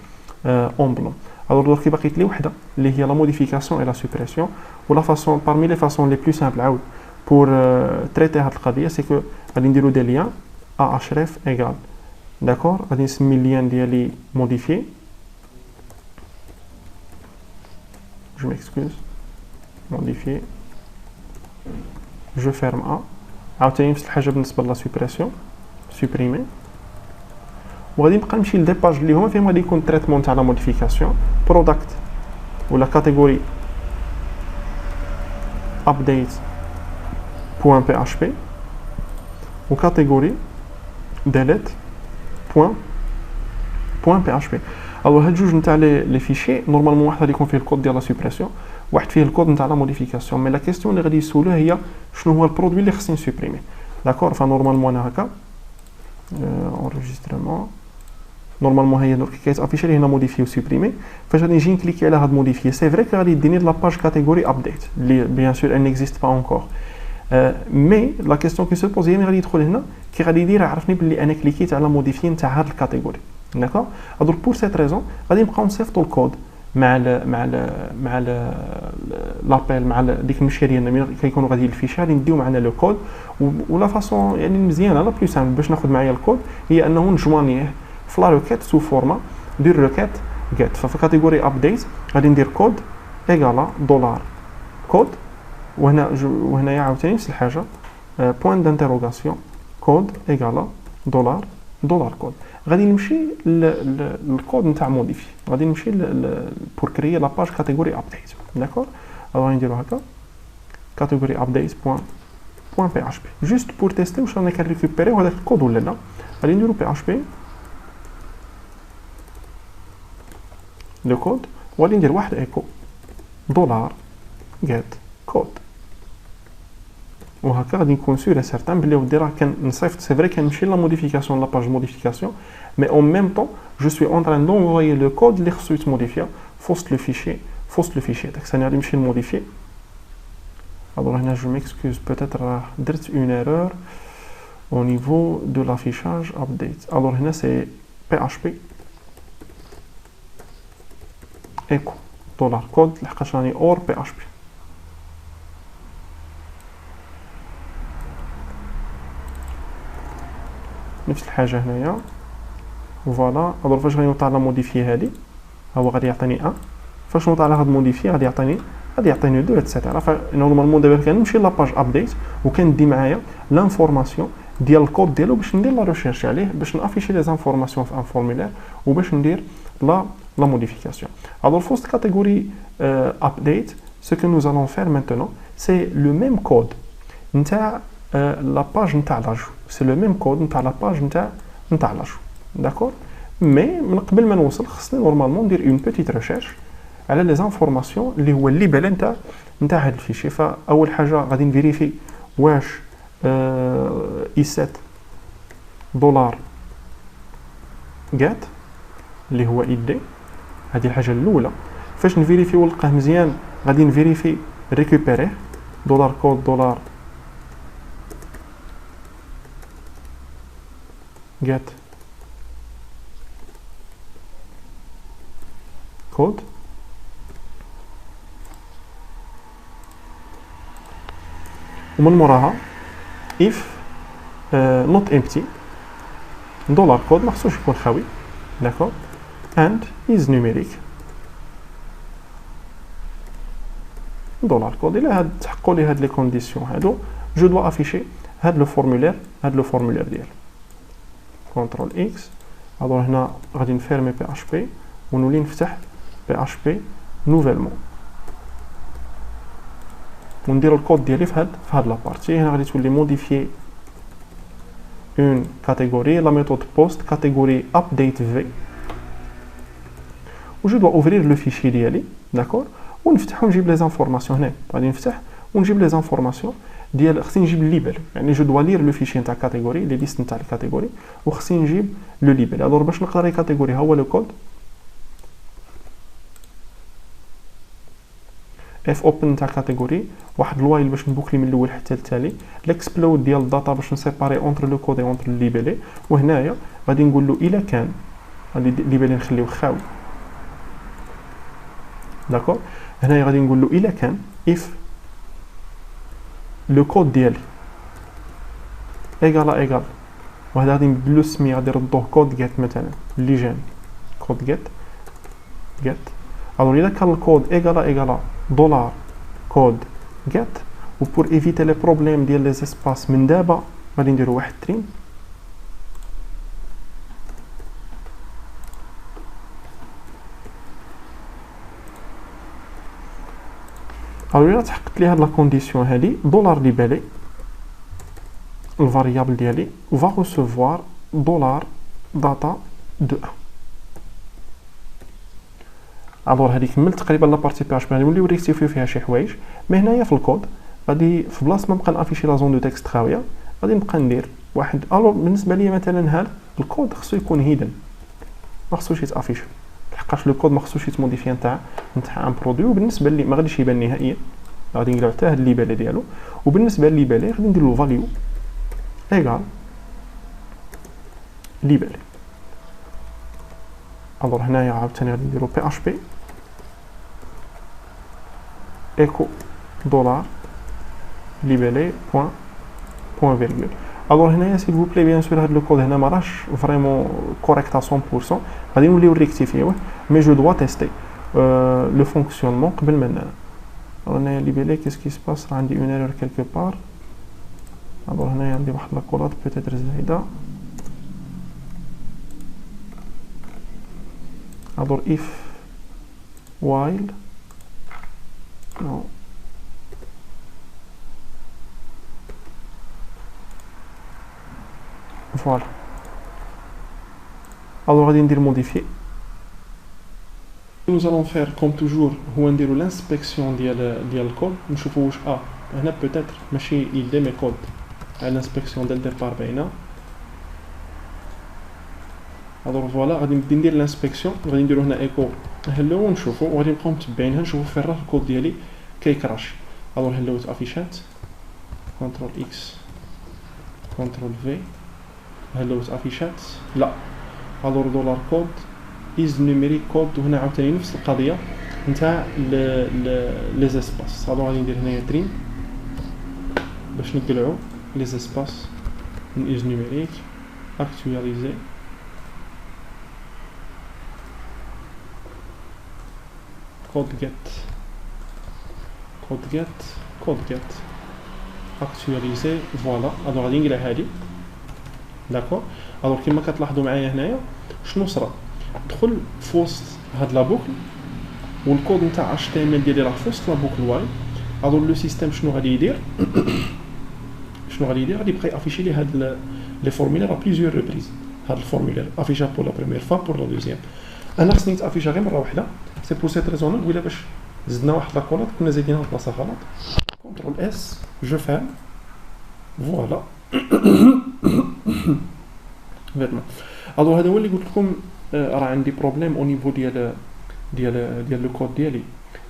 اون بلون. الوغ درك باقيت لي وحده اللي هي لا موديفيكاسيون اي لا سوبريسيون. ولا فاصون بارمي لي فاصون لي بلو سامبل عاود pour traiter هاد القضيه سي كو غادي نديرو دي ليان ا href ايغال داكور. غادي نسمي اللين ديالي موديفي جو ميكسكوز موديفي جو فيرم ا. عاوتاني نفس الحاجه بالنسبه لا سوبريسيون سوبريمي. وغادي نبقى نمشي لدي باج اللي هما فيهم غادي يكون تريتمون تاع لا موديفيكاسيون برودكت ولا كاتيجوري ابديت point PHP ou catégorie delete point PHP. Alors هاد جوج نتاع لي فيشي نورمالمون واحد غادي يكون فيه الكود ديال لا سوبريسيون واحد فيه الكود نتاع لا موديفيكاسيون مي لا كيسيون اللي غادي يسولوها هي شنو هو البرودوي اللي خصني نسوبريمي داكور فنورمالمون انا هكا انريجسترمون نورمالمون هي درك كيتافيشي لي هنا موديفي وسوبريمي فاش غادي نجي نكليكي على هاد موديفي سي فري غادي يديني لا باج كاتيجوري ابديت اللي بيان سور ان نيكزيست با انكور مي لا كيسيون كي سو بوزي يعني غادي يدخل هنا كي غادي يدير عرفني بلي انا كليكيت على موديفي نتاع هاد الكاتيجوري داكور دونك بور سيت ريزون غادي نبقاو نصيفطوا الكود مع لابيل مع ديك المشيه ديالنا ملي كيكونوا غادي الفيشي غادي نديو معنا لو كود ولا فاصون يعني مزيانه لا بلو سامبل باش ناخذ معايا الكود هي انه نجوانيه في لا روكيت سو فورما دو روكيت جيت ففي كاتيجوري ابديت غادي ندير كود ايغالا دولار كود وهنا عاوتاني نفس الحاجه بوين دانتيروغاسيون كود ايغالا دولار كود غادي نمشي للكود نتاع موديفي غادي نمشي بور كريي لا باج كاتيجوري ابديت داكور غادي نديرو هكا كاتيجوري ابديت بوين بي اش بي جوست بور تيستي واش رانا كنريكوبيريو هذاك الكود ولا لا غادي نديرو بي اش بي لو كود وغادي ندير واحد ايكو دولار جيت كود وهكا غادي نكون سور سيرتان بلي ودي راه كنصيفط سي فري كنمشي لا موديفيكاسيون لا باج موديفيكاسيون مي اون ميم طون جو سوي اون تران دونفويي لو كود اللي خصو يتموديفيا فوسط لو فيشي داك ثاني غادي نمشي نموديفي الوغ هنا جو ميكسكوز بوتيتر راه درت اون ايرور au niveau de l'affichage update alors هنا سي بي اش بي ايكو دولار كود لحقاش راني اور بي اش بي نفس الحاجه هنايا فوالا الوغ فاش غادي نوطا لا موديفي هادي هو غادي يعطيني 1 فاش نوطا على هاد موديفي غادي يعطيني 2 اتسيتيرا فنورمالمون دابا كنمشي لاباج ابديت وكندي معايا لانفورماسيون ديال الكود ديالو باش ندير لا ريشيرش عليه باش نافيشي لي زانفورماسيون في ان فورمولير وباش ندير لا modification. Alors, pour cette catégorie update, ce que nous allons faire maintenant, c'est le même code de la page de l'ajout. C'est le même code de la page de l'ajout. D'accord? Mais, avant de nous normalement dire une petite recherche على les informations اللي هو الليبل نتاع هذا الفيشي. فأول حاجة غادي نفيريفي واش i7 دولار جات اللي هو id هذه الحاجه الاولى فاش نفيريفي ونلقاه مزيان غادي نفيريفي ريكوبيري دولار كود دولار جات كود ومن موراها if not empty دولار كود ما خصوش يكون خاوي داكور and is numeric دولار كود الى هاد تحققوا لي هاد لي كونديسيون هادو جو دو افيشي هاد لو فورمولير ديال كنترول اكس الوغ هنا غادي نفيرمي بي اش بي ونولي نفتح بي اش بي نوفيلمون وندير الكود ديالي في هاد لابارتي هنا غادي تولي موديفيي une catégorie la méthode post catégorie update v و je dois ouvrir le fichier ديالي d'accord ونفتح ونجيب لي زانفورماسيون هنا غادي نفتح ونجيب لي زانفورماسيون ديال خصني نجيب الليبل يعني جو دوا لير لو فيشي نتاع كاتيجوري لي ليست نتاع الكاتيجوري وخصني نجيب لو ليبل الوغ باش نقرا الكاتيجوري ها هو لو كود اف اوبن نتاع كاتيجوري واحد الوايل باش نبوكلي من الاول حتى للتالي الاكسبلود ديال الداتا باش نسيباري اونتر لو كود اونتر الليبلي وهنايا غادي نقول له الا كان الليبلي نخليوه خاوي داكور هنايا غادي نقول له الا كان if لو كود ديالي ايغال وهذا غادي نبدلو السميه غادي نردوه كود جيت مثلا اللي جاني كود جيت الوغ الا كان الكود ايغال دولار كود جيت و بور ايفيتي لي بروبليم ديال لي اسباس من دابا غادي نديرو واحد ترين الوغ الا تحققت لي هاد لا كونديسيون هادي دولار ليبالي le variable d'IALI va recevoir $data de 1. alors هذه كملت تقريبا لا بارتي بي اش بي غادي نوليو ريكتيفيو فيها شي حوايج مي هنايا في الكود غادي في بلاصه ما نبقى نافيشي لا زون دو تكست خاويه غادي نبقى ندير واحد الو بالنسبه لي مثلا هذا الكود خصو يكون هيدن ما خصوش يتافيش لحقاش لو كود ما خصوش يتموديفي نتاع ان برودوي وبالنسبه لي ما غاديش يبان نهائيا غادي نقلعو حتى هاد الليبالي ديالو وبالنسبه لليبالي غادي ندير له فاليو ايغال ليبالي الوغ هنايا عاوتاني غادي نديرو بي اش بي echo dollar libellé point virgule alors هنايا s'il vous plaît bien sûr هاد لو كود هنا ما راهش فريمون كوريكت à 100% غادي نوليو ريكتيفيوه mais je dois tester le fonctionnement قبل ما هنايا libellé qu'est-ce qui se passe عندي une erreur quelque part alors هنايا عندي واحد لاكولات peut-être زايده alors if while non voilà alors غادي ندير modifier nous allons faire comme toujours هو نديرو l'inspection ديال الكود نشوفو واش هنا peut-être ماشي يدي مي كود على l'inspection ديال الديبار باينه alors voilà غادي نبدا ندير l'inspection غادي نديرو هنا ايكو هلو ونشوفو وغادي نبقاو متبعينها نشوفو فين راه الكود ديالي كيكراش الوغ هلو تافيشات كونترول اكس كونترول في هلو تافيشات لا الوغ دولار كود از نيميريك كود وهنا عاوتاني نفس القضيه نتاع لي زيسباس الوغ غادي ندير هنايا ترين باش نقلعو لي زيسباس من از نيميريك اكتواليزي code get actualiser voilà alors غادي نقلع هادي داكور alors كما كتلاحظوا معايا هنايا شنو صرا دخل في وسط هاد لا بوكل والكود نتاع HTML ديالي راه في وسط لا بوكل واي alors لو سيستيم شنو غادي يدير غادي يبقى يافيشي لي هاد لي فورمولير ا بليزيور ريبريز هاد الفورمولير افيشا بور لا بريمير فوا بور لا دوزيام انا خصني نتافيشا غير مره واحده سي بور سيت ريزون ولا باش زدنا واحد لاكولات كنا زايدينها في بلاصه غلط كونترول اس جو فام فوالا فيرمون الو هذا هو اللي قلت لكم راه عندي بروبليم او نيفو ديال لو كود ديالي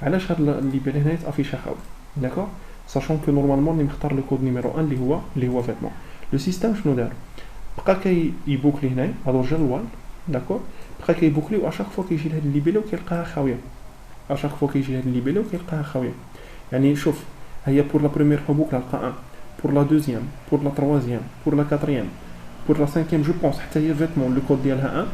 علاش هاد اللي بان هنا يتافيشا خاوي داكور ساشون كو نورمالمون اللي مختار لو كود نيميرو 1 اللي هو فيرمون لو سيستيم شنو دار بقى كيبوكلي هنايا الو جا الوال داكور بقى كيبوكلي و اشاك فوا كيجي لهاد الليبيلو كيلقاها خاويه اشاك فوا كيجي هاد الليبيلو كيلقاها خاويه يعني شوف هي بور لا بريمير بوكلا لقى 1 بور لا دوزيام بور لا تروازيام بور لا كاتريام بور لا سانكيام جو بونس حتى هي فيتمون لو كود ديالها 1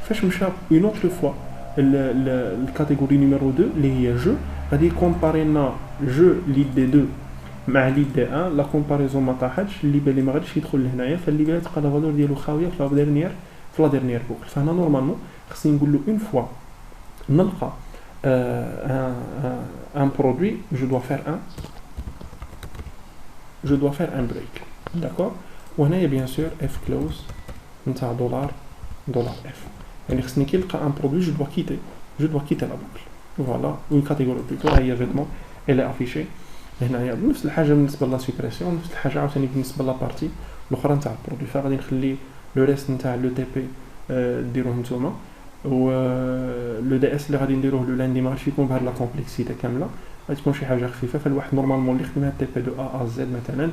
فاش مشى اون اوتر فوا الكاتيجوري نيميرو 2 اللي هي جو غادي كومباري لنا جو ليد دي 2 مع ليد دي 1 لا كومباريزون ما طاحتش اللي بالي ما غاديش يدخل لهنايا فاللي بالي تبقى لا فالور ديالو خاويه في لا ديرنيير بوكل فهنا نورمالمون خصني نقول له اون فوا نلقى un produit je dois faire un break d'accord وهنايا bien sûr f close نتاع $f يعني خصني كي نلقى un produit je dois quitter la boucle voilà une catégorie plutôt هي vêtement elle est affichée هنايا نفس الحاجه بالنسبه لا سوبريسيون نفس الحاجه عاوتاني بالنسبه لا بارتي الاخرى نتاع البرودوي فغادي نخلي لو ريست نتاع لو تي بي ديروه نتوما و لو دي اس اللي غادي نديروه لو لاندي ما غاديش يكون بهاد لا كومبلكسيتي كامله غادي تكون شي حاجه خفيفه فالواحد نورمالمون اللي خدمها تي بي دو ا زد مثلا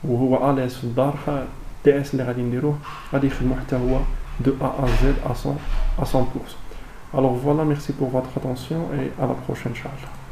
وهو اليس في الدار فدي اس اللي غادي نديروه غادي يخدمو حتى هو دو ا زد ا 100%. Alors voilà, merci pour votre attention et à la prochaine, Inch'Allah.